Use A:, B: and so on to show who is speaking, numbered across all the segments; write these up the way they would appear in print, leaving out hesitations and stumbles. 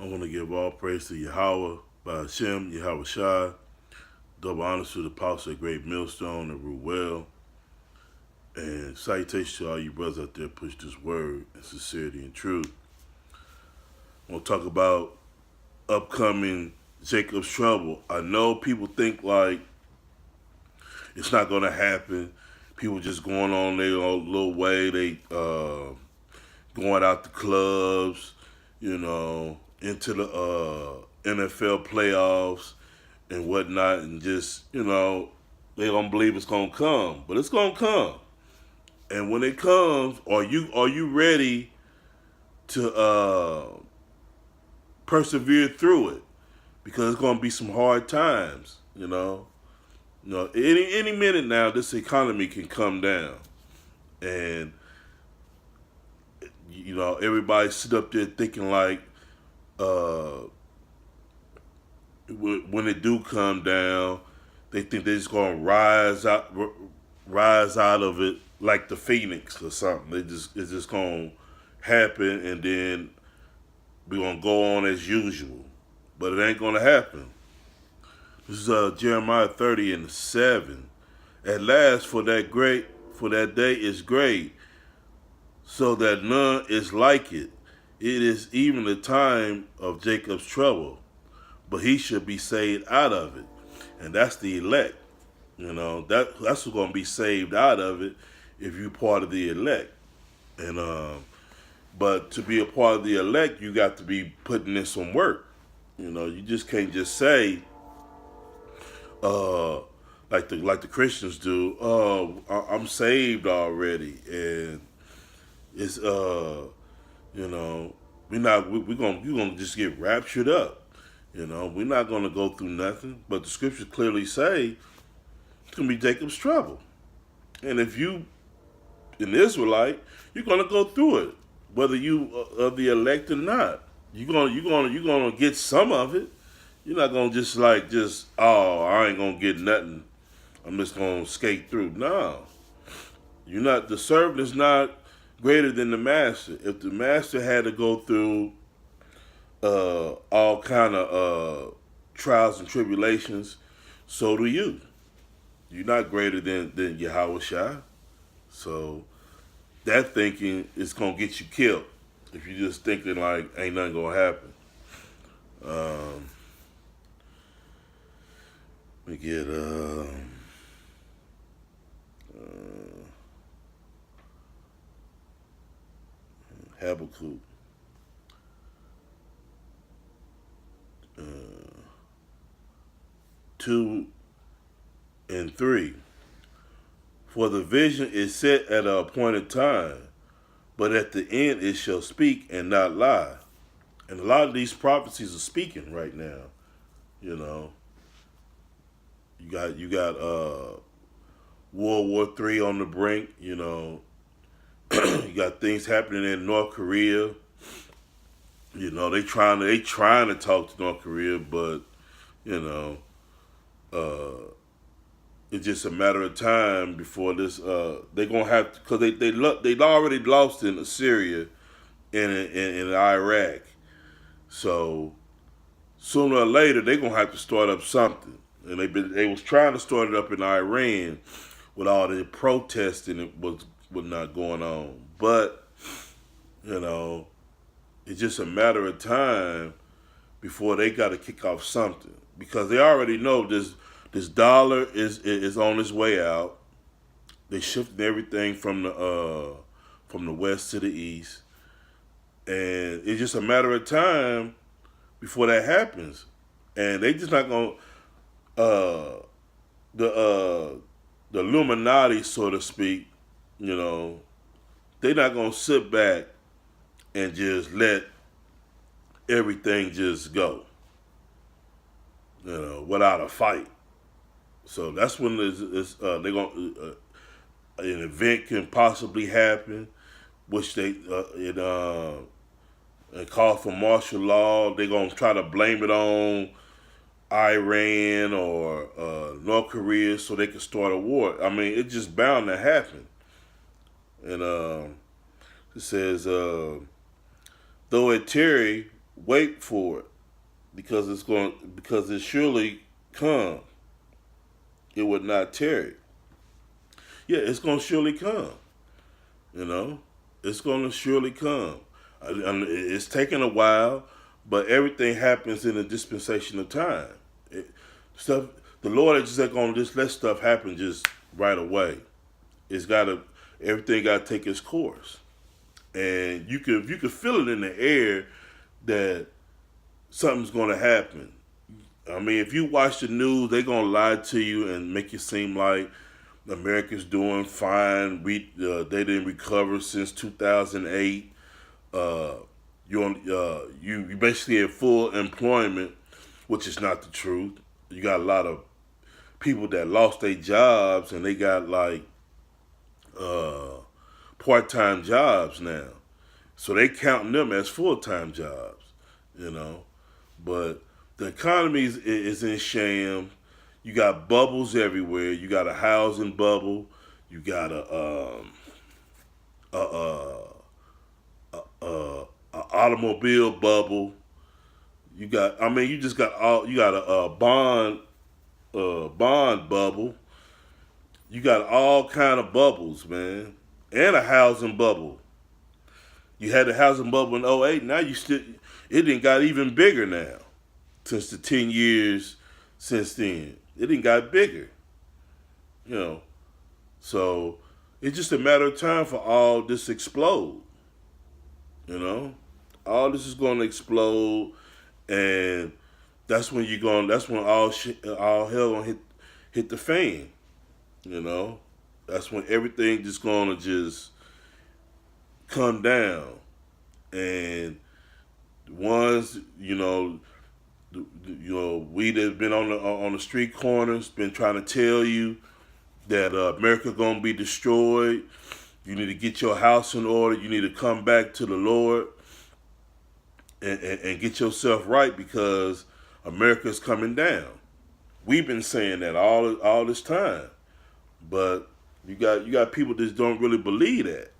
A: I want to give all praise to Yahweh, by Hashem, Yahweh Shai. Double honors to the apostle of Great Millstone and Ruel. And salutations to all you brothers out there push this word in sincerity and truth. I want to talk about upcoming Jacob's Trouble. I know people think like it's not going to happen. People just going on their own little way. They going out the clubs, into the NFL playoffs and whatnot, and just, they don't believe it's gonna come, but it's gonna come. And when it comes, are you ready to persevere through it? Because it's gonna be some hard times, any minute now, this economy can come down, and everybody sit up there thinking like, when it do come down, they think they're just gonna rise out of it like the phoenix or something. It's just gonna happen, and then we're gonna go on as usual. But it ain't gonna happen. This is Jeremiah 30:7. At last, for that day is great, so that none is like it. It is even the time of Jacob's trouble, but he should be saved out of it. And that's the elect. That's who's going to be saved out of it if you're part of the elect. And but to be a part of the elect, you got to be putting in some work. You just can't just say, like the Christians do, I'm saved already, and it's we're gonna just get raptured up. We're not gonna go through nothing. But the scriptures clearly say it's gonna be Jacob's trouble. And if you an Israelite, you're gonna go through it, whether you are the elect or not. You're gonna get some of it. You're not gonna just I ain't gonna get nothing. I'm just gonna skate through. No, you're not. The servant is not greater than the master. If the master had to go through all kind of trials and tribulations, so do you. You're not greater than Yahweh Shai. So that thinking is gonna get you killed if you're just thinking like ain't nothing gonna happen. Let me get Habakkuk 2:3. For the vision is set at an appointed time, but at the end it shall speak and not lie. And a lot of these prophecies are speaking right now. You got World War III on the brink. You got things happening in North Korea. They trying to talk to North Korea, but it's just a matter of time before this. They're gonna have to, because they already lost in Syria and in Iraq. So sooner or later they're gonna have to start up something. And they was trying to start it up in Iran with all the protesting that was not going on. But it's just a matter of time before they got to kick off something, because they already know this dollar is on its way out. They shifted everything from the west to the east, and it's just a matter of time before that happens. And they just not gonna the Illuminati, so to speak. They're not gonna sit back and just let everything just go, without a fight. So that's when they're gonna an event can possibly happen, which they call for martial law. They're gonna try to blame it on Iran or North Korea so they can start a war. I mean, it's just bound to happen. And it says, though it tarry, wait for it because it surely come. It would not tarry. Yeah, it's gonna surely come. You know, it's gonna surely come. It's taking a while, but everything happens in a dispensation of time. Stuff the Lord is just not gonna just let stuff happen just right away. It's gotta Everything gotta take its course, and you can feel it in the air that something's gonna happen. I mean, if you watch the news, they're gonna lie to you and make it seem like America's doing fine. They didn't recover since 2008. You basically have full employment, which is not the truth. You got a lot of people that lost their jobs and they got like part-time jobs now, so they counting them as full-time jobs. You know, but the economy is in sham. You got bubbles everywhere. You got a housing bubble. You got a, a automobile bubble. You got, I mean, you just got all. You got a bond bubble. You got all kind of bubbles, man, and a housing bubble. You had the housing bubble in '08. Now it didn't got even bigger now since the 10 years since then. It didn't got bigger, you know. So it's just a matter of time for all this to explode, you know. All this is going to explode, and that's when all hell gonna hit the fan, you know. That's when everything just gonna just come down, and the ones, we that been on the street corners been trying to tell you that America gonna be destroyed. You need to get your house in order. You need to come back to the Lord and get yourself right because America's coming down. We've been saying that all this time, but you got people that don't really believe that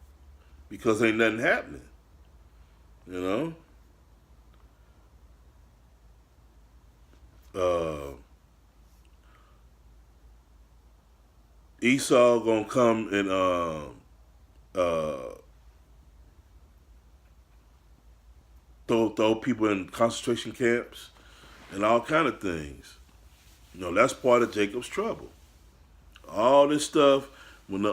A: because ain't nothing happening, you know. Esau gonna come and throw people in concentration camps and all kind of things. You know, that's part of Jacob's trouble. All this stuff when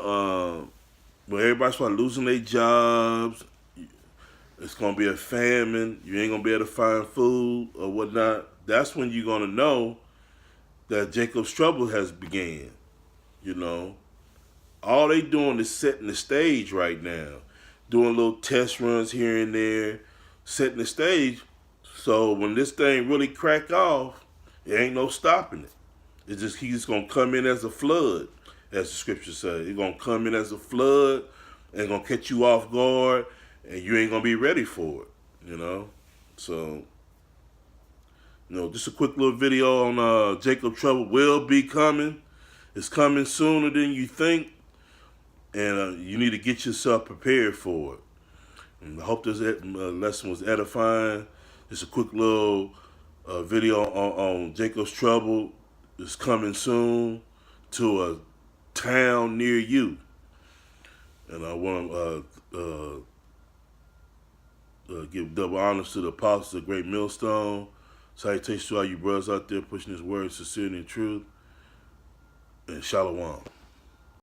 A: everybody start losing their jobs, it's gonna be a famine. You ain't gonna be able to find food or whatnot. That's when you're gonna know that Jacob's trouble has began. You know, all they doing is setting the stage right now, doing little test runs here and there, setting the stage. So when this thing really crack off, it ain't no stopping it. It's just he's gonna come in as a flood, as the scripture says. He's gonna come in as a flood and gonna catch you off guard, and you ain't gonna be ready for it. You know, so. Just a quick little video on Jacob Trouble will be coming. It's coming sooner than you think, and you need to get yourself prepared for it. And I hope this lesson was edifying. Just a quick little video on Jacob's Trouble. It's coming soon to a town near you. And I want to give double honors to the apostles of Great Millstone. Salutations to all you brothers out there pushing this word, sincerity and truth. And shalom.